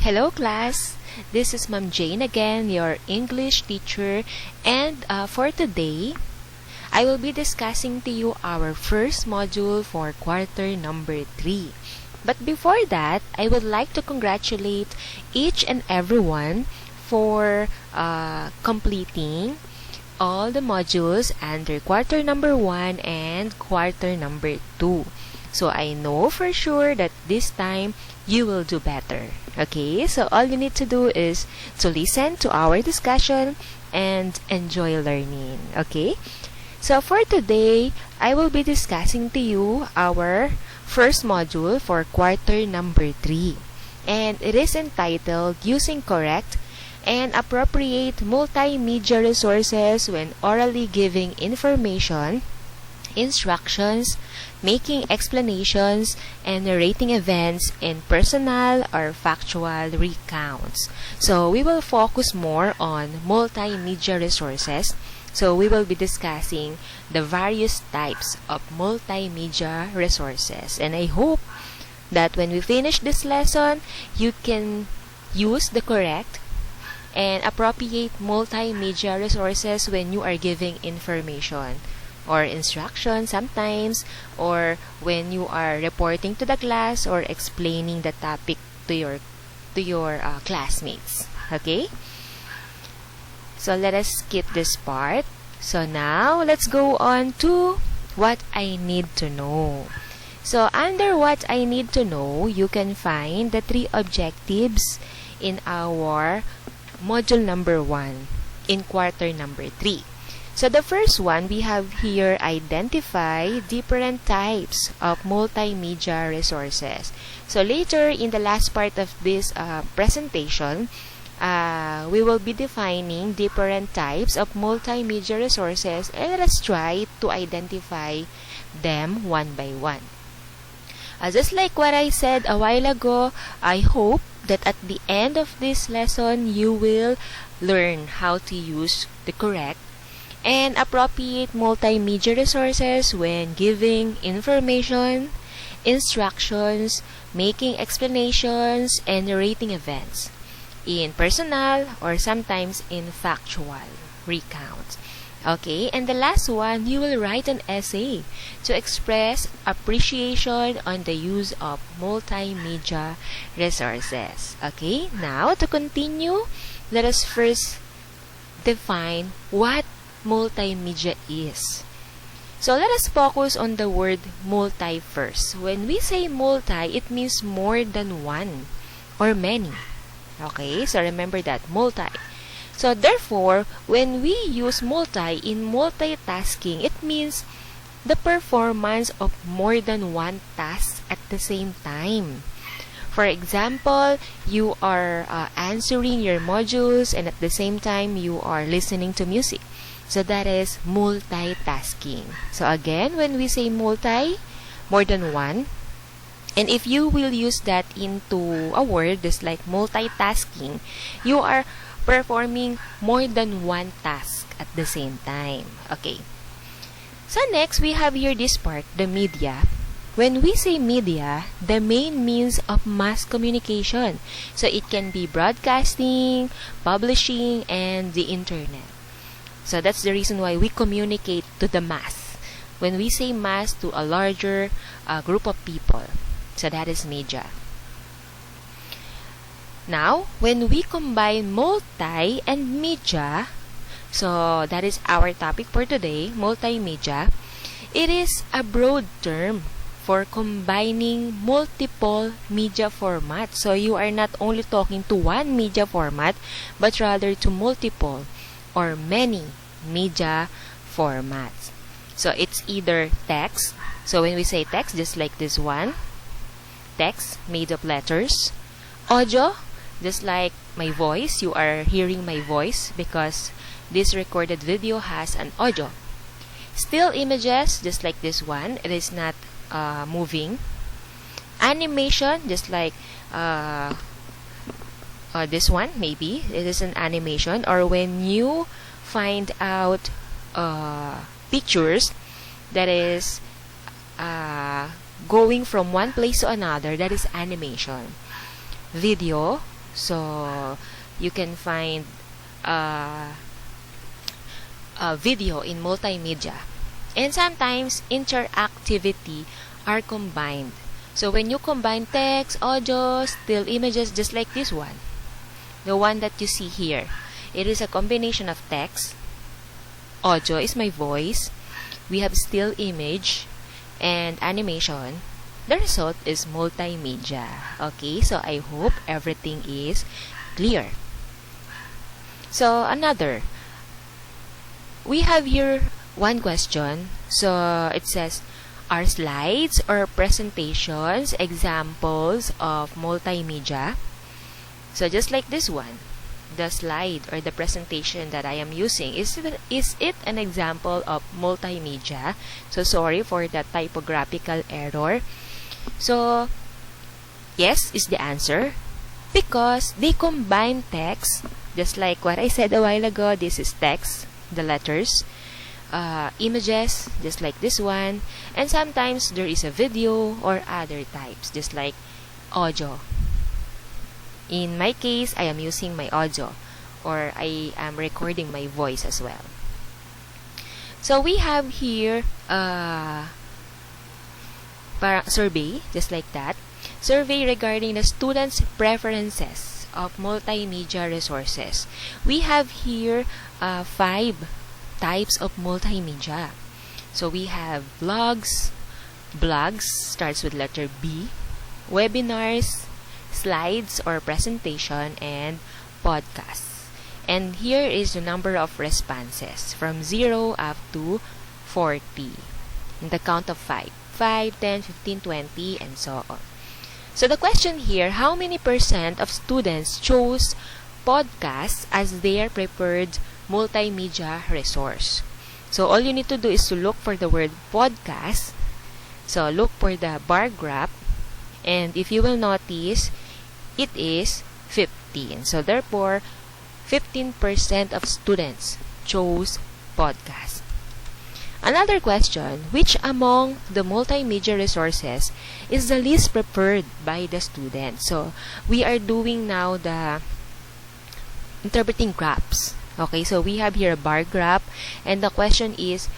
Hello class, this is Ma'am Jane again, your English teacher, and for today, I will be discussing to you our first module for quarter number 3. But before that, I would like to congratulate each and everyone for completing all the modules under quarter number 1 and quarter number 2. So I know for sure that this time you will do better. Okay, so all you need to do is to listen to our discussion and enjoy learning. Okay, so for today, I will be discussing to you our first module for quarter number 3. And it is entitled Using Correct and Appropriate Multimedia Resources when Orally Giving Information, Instructions, Making Explanations, and Narrating Events in Personal or Factual Recounts. So we will focus more on multimedia resources. So we will be discussing the various types of multimedia resources. And I hope that when we finish this lesson, you can use the correct and appropriate multimedia resources when you are giving information or instruction sometimes, or when you are reporting to the class or explaining the topic to your classmates. Okay, so let us skip this part. So now let's go on to what I need to know. So under what I need to know, you can find the 3 objectives in our module number 1 in quarter number 3. So the first one, we have here identify different types of multimedia resources. So later in the last part of this presentation, we will be defining different types of multimedia resources, and let us try to identify them one by one. Just like what I said a while ago, I hope that at the end of this lesson, you will learn how to use the correct and appropriate multimedia resources when giving information, instructions, making explanations, and narrating events in personal or sometimes in factual recounts. Okay, and the last one, you will write an essay to express appreciation on the use of multimedia resources. Okay, now to continue, let us first define what multimedia is. So let us focus on the word multi first. When we say multi, it means more than one or many. Okay, so remember that, multi. So therefore, when we use multi in multitasking, it means the performance of more than one task at the same time. For example, you are answering your modules and at the same time you are listening to music. So that is multitasking. So again, when we say multi, more than one, and if you will use that into a word just like multitasking, you are performing more than one task at the same time. Okay. So next, we have here this part, the media. When we say media, the main means of mass communication. So it can be broadcasting, publishing, and the internet. So that's the reason why we communicate to the mass. When we say mass, to a larger group of people. So that is media. Now, when we combine multi and media, so that is our topic for today, multimedia, it is a broad term for combining multiple media formats. So you are not only talking to one media format, but rather to multiple or many media formats. So it's either text. So when we say text, just like this one, text made of letters. Audio, just like my voice, you are hearing my voice because this recorded video has an audio. Still images, just like this one, it is not moving. Animation, just like this one, maybe it is an animation. Or when you find out pictures that is going from one place to another, that is animation. Video, So you can find a video in multimedia. And sometimes interactivity are combined. So when you combine text, audio, still images, just like this one, the one that you see here, it is a combination of text, audio is my voice, we have still image, and animation. The result is multimedia. Okay, so I hope everything is clear. So another, we have here one question. So it says, are slides or presentations examples of multimedia? So just like this one, the slide or the presentation that I am using, is it an example of multimedia? So sorry for the typographical error. So yes is the answer, because they combine text, just like what I said a while ago. This is text, the letters, images, just like this one, and sometimes there is a video or other types, just like audio. In my case, I am using my audio, or I am recording my voice as well. So we have here survey, just like that. Survey regarding the students' preferences of multimedia resources. We have here 5 types of multimedia. So we have blogs starts with letter B, webinars, slides or presentation, and podcasts. And here is the number of responses from 0 up to 40 in the count of 5, 10, 15, 20, and so on. So the question here, how many % of students chose podcasts as their preferred multimedia resource? So all you need to do is to look for the word podcast. So look for the bar graph, and if you will notice, it is 15. So therefore, 15% of students chose podcast. Another question, which among the multimedia resources is the least preferred by the student? So we are doing now the interpreting graphs. Okay, so we have here a bar graph, and the question is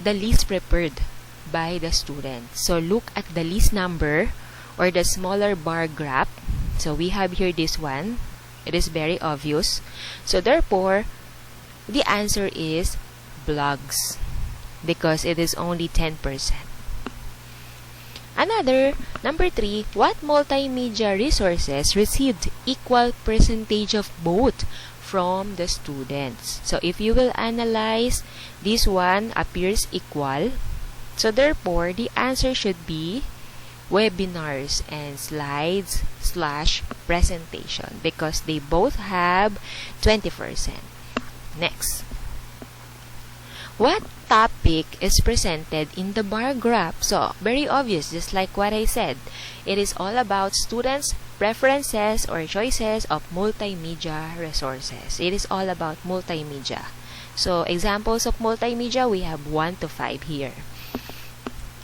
the least preferred by the student. So look at the least number or the smaller bar graph. So we have here this one. It is very obvious. So therefore, the answer is blogs, because it is only 10%. Another, number 3, what multimedia resources received equal percentage of both from the students? So if you will analyze, this one appears equal. So therefore, the answer should be webinars and slides / presentation, because they both have 20%. Next, what topic is presented in the bar graph? So very obvious, just like what I said, it is all about students' preferences or choices of multimedia resources. It is all about multimedia. So examples of multimedia, we have 1 to 5 here.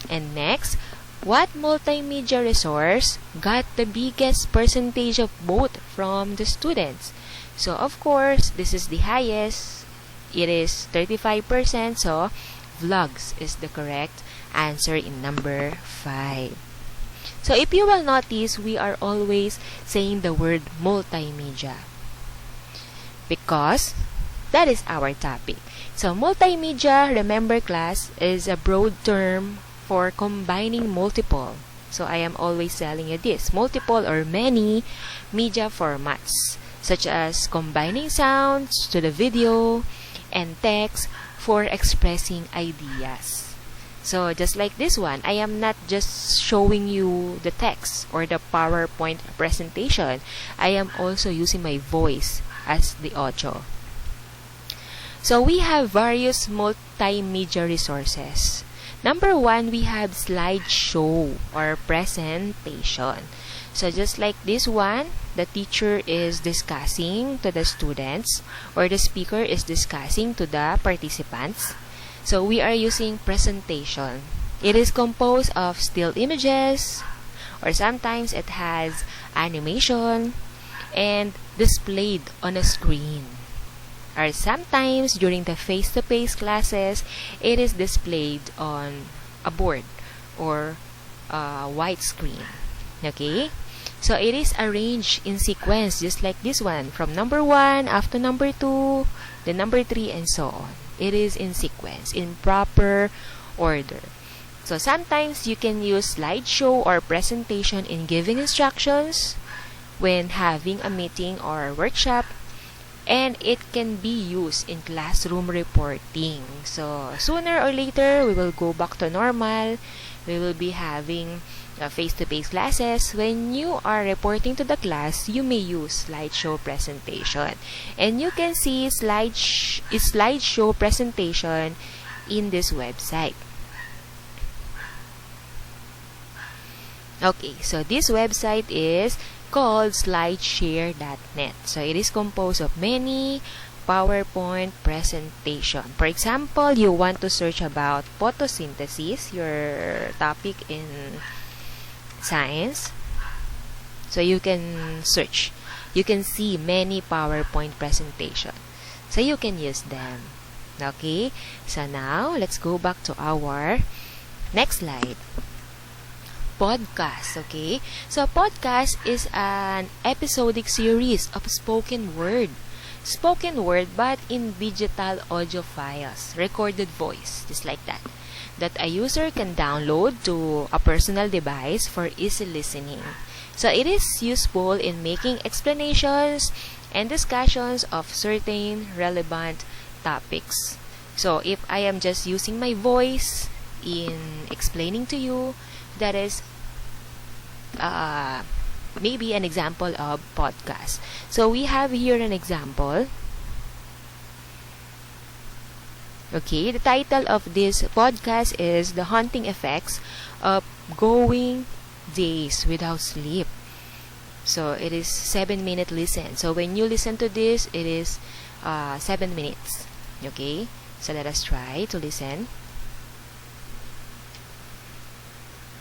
And next, what multimedia resource got the biggest percentage of both from the students? So of course, this is the highest. It is 35%, so vlogs is the correct answer in number 5. So if you will notice, we are always saying the word multimedia, because that is our topic. So multimedia, remember class, is a broad term for combining multiple. So I am always telling you this, multiple or many media formats, such as combining sounds to the video and text for expressing ideas. So just like this one, I am not just showing you the text or the PowerPoint presentation. I am also using my voice as the audio. So we have various multimedia resources. Number 1, we have slideshow or presentation. So just like this one, the teacher is discussing to the students, or the speaker is discussing to the participants. So we are using presentation. It is composed of still images, or sometimes it has animation, and displayed on a screen. Or sometimes during the face-to-face classes, it is displayed on a board or a white screen. Okay? So it is arranged in sequence just like this one, from number 1 up to number 2, then number 3, and so on. It is in sequence, in proper order. So sometimes you can use slideshow or presentation in giving instructions when having a meeting or workshop, and it can be used in classroom reporting. So sooner or later, we will go back to normal. We will be having face-to-face classes. When you are reporting to the class, you may use slideshow presentation. And you can see slideshow presentation in this website. Okay, so this website is called slideshare.net. So it is composed of many PowerPoint presentation. For example, you want to search about photosynthesis, your topic in science. So you can search. You can see many PowerPoint presentation. So you can use them. Okay? So now, let's go back to our next slide. Podcast, okay? So podcast is an episodic series of spoken word, but in digital audio files, recorded voice, just like that a user can download to a personal device for easy listening. So it is useful in making explanations and discussions of certain relevant topics. So if I am just using my voice in explaining to you, that is maybe an example of podcast. So we have here an example. Okay, the title of this podcast is The Haunting Effects of Going Days Without Sleep. So it is 7-minute listen. So when you listen to this, it is 7 minutes. Okay, so let us try to listen.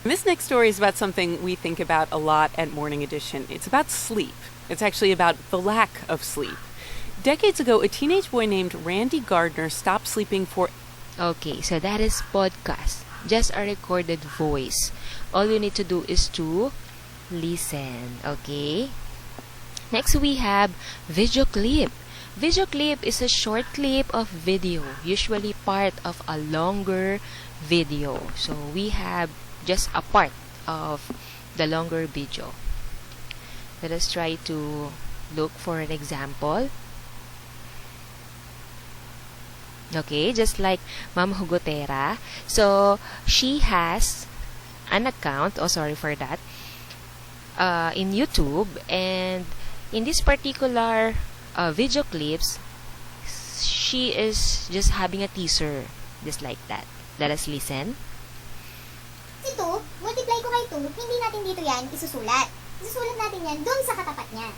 This next story is about something we think about a lot at Morning Edition. It's about sleep. It's actually about the lack of sleep. Decades ago, a teenage boy named Randy Gardner stopped sleeping for... Okay, so that is podcast. Just a recorded voice. All you need to do is to listen. Okay? Next, we have video clip. Video clip is a short clip of video, usually part of a longer video. So we have just a part of the longer video. Let us try to look for an example. Okay, just like Ma'am Hugotera. So she has an account, in YouTube, and in this particular video clips, she is just having a teaser, just like that. Let us listen. Si 2, multiply ko kay 2, hindi natin dito yan isusulat. Isusulat natin yan doon sa katapat niya.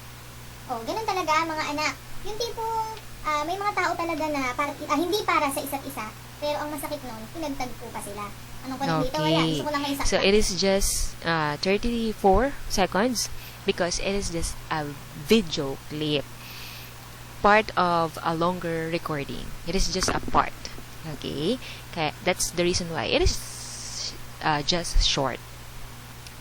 O, ganun talaga mga anak. Yung tipong may mga tao talaga na hindi para sa isa't isa, pero ang masakit nun, pinagtagpo pa sila. Anong ko lang dito? Wala. Gusto ko lang kayo saktan. So it is just 34 seconds because it is just a video clip. Part of a longer recording. It is just a part. Okay? That's the reason why it is just short.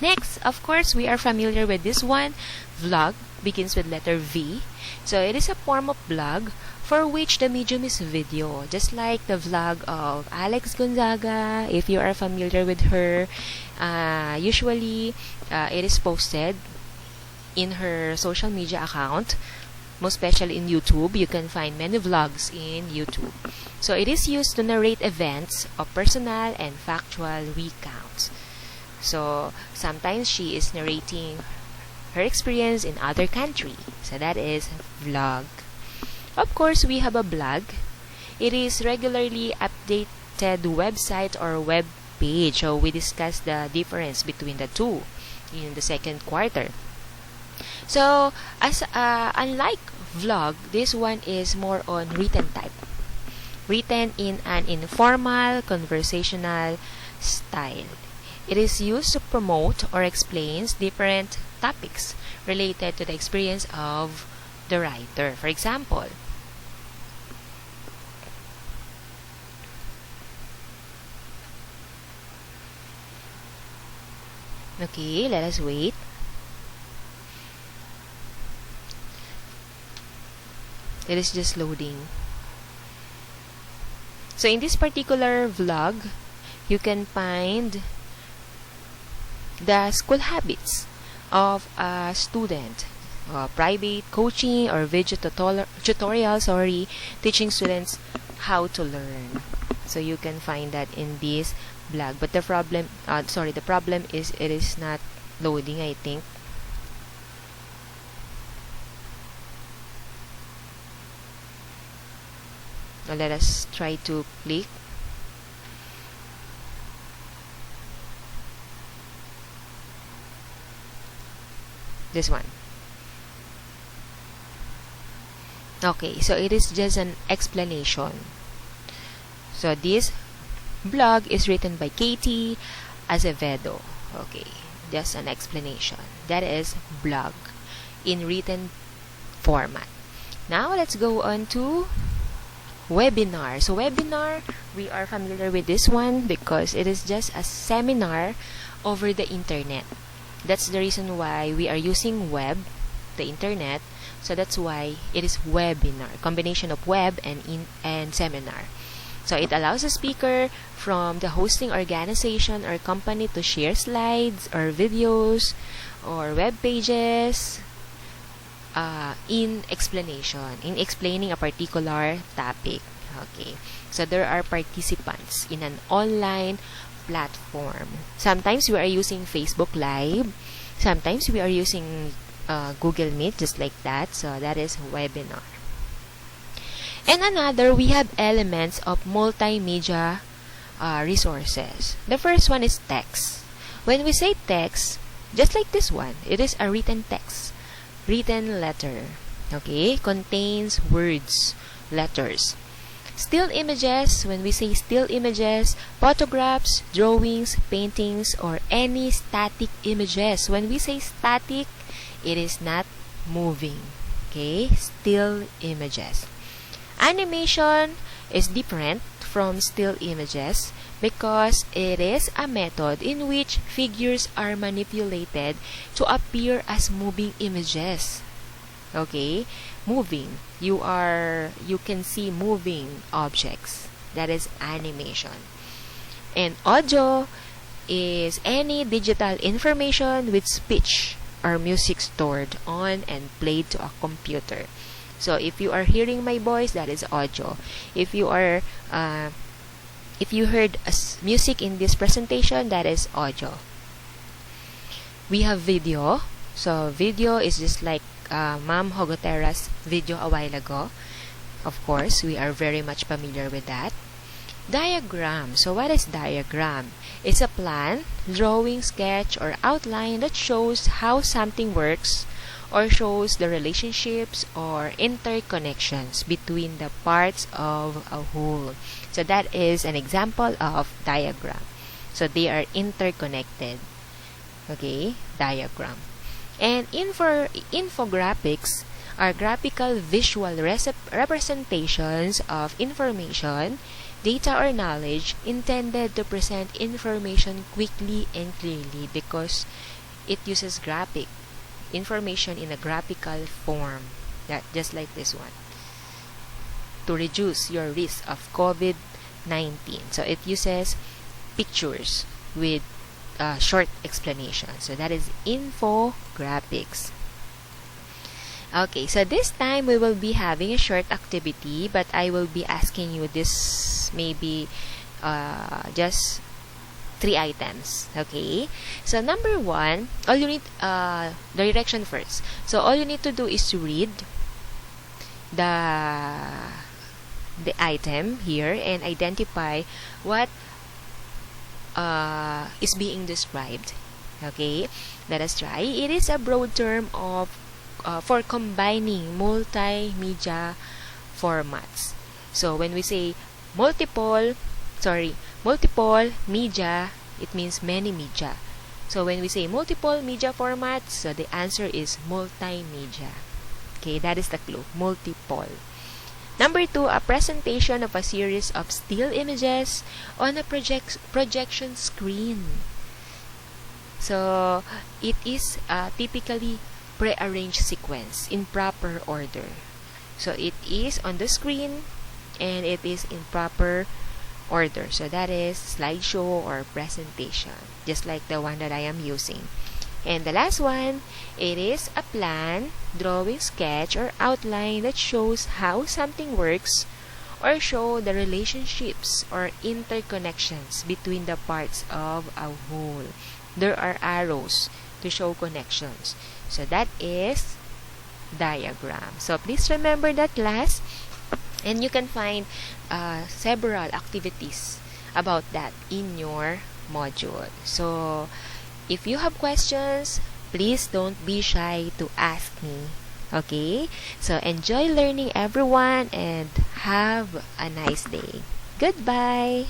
Next, of course, we are familiar with this one. Vlog begins with letter V. So it is a form of blog for which the medium is video, just like the vlog of Alex Gonzaga. If you are familiar with her, usually it is posted in her social media account, most especially in YouTube. You can find many vlogs in YouTube. So it is used to narrate events of personal and factual recounts. So sometimes she is narrating her experience in other country. So that is vlog. Of course, we have a blog. It is regularly updated website or web page. So we discussed the difference between the two in the second quarter. So as unlike vlog, this one is more on written type. Written in an informal, conversational style. It is used to promote or explains different topics related to the experience of the writer. For example, okay, let us wait. It is just loading. So in this particular vlog, you can find the school habits of a student, private coaching or video tutorial, teaching students how to learn. So you can find that in this blog. But the problem is it is not loading, I think. Now let us try to click. This one. Okay, so it is just an explanation. So this blog is written by Katie Azevedo. Okay, just an explanation. That is blog in written format. Now let's go on to webinar. So webinar, we are familiar with this one because it is just a seminar over the internet. That's the reason why we are using web, the internet. So that's why it is webinar, combination of web and seminar. So it allows a speaker from the hosting organization or company to share slides or videos or web pages in explaining a particular topic. Okay, so there are participants in an online platform. Sometimes we are using Facebook Live, sometimes we are using Google Meet, just like that. So that is webinar. And another, we have elements of multimedia resources. The first one is text. When we say text, just like this one, it is a written text, written letter. Okay, contains words, letters. Still images, when we say still images, photographs, drawings, paintings, or any static images. When we say static, it is not moving. Okay, still images. Animation is different from still images because it is a method in which figures are manipulated to appear as moving images. Okay, moving. You can see moving objects. That is animation. And audio is any digital information with speech or music stored on and played to a computer. So if you are hearing my voice, that is audio. If you heard music in this presentation, that is audio. We have video. So video is just like Ma'am Hogotera's video a while ago. Of course, we are very much familiar with that. Diagram. So what is diagram? It's a plan, drawing, sketch, or outline that shows how something works or shows the relationships or interconnections between the parts of a whole. So that is an example of diagram. So they are interconnected. Okay, diagram. And infographics are graphical visual representations of information, data, or knowledge intended to present information quickly and clearly because it uses graphic information in a graphical form, that just like this one, to reduce your risk of COVID-19. So it uses pictures with short explanation. So that is infographics. Okay, so this time we will be having a short activity, but I will be asking you this maybe just 3 items. Okay, so number 1, all you need the direction first. So all you need to do is to read the item here and identify what is being described. Okay, let us try. It is a broad term of for combining multimedia formats. So when we say multiple media, it means many media. So when we say multiple media formats, so the answer is multimedia. Okay, that is the clue, multiple. Number 2, a presentation of a series of still images on a projection screen. So it is typically prearranged sequence in proper order. So it is on the screen and it is in proper order. So that is slideshow or presentation, just like the one that I am using. And the last one, it is a plan, drawing, sketch, or outline that shows how something works or show the relationships or interconnections between the parts of a whole. There are arrows to show connections. So that is diagram. So please remember that class, and you can find several activities about that in your module. So if you have questions, please don't be shy to ask me. Okay? So enjoy learning, everyone, and have a nice day. Goodbye!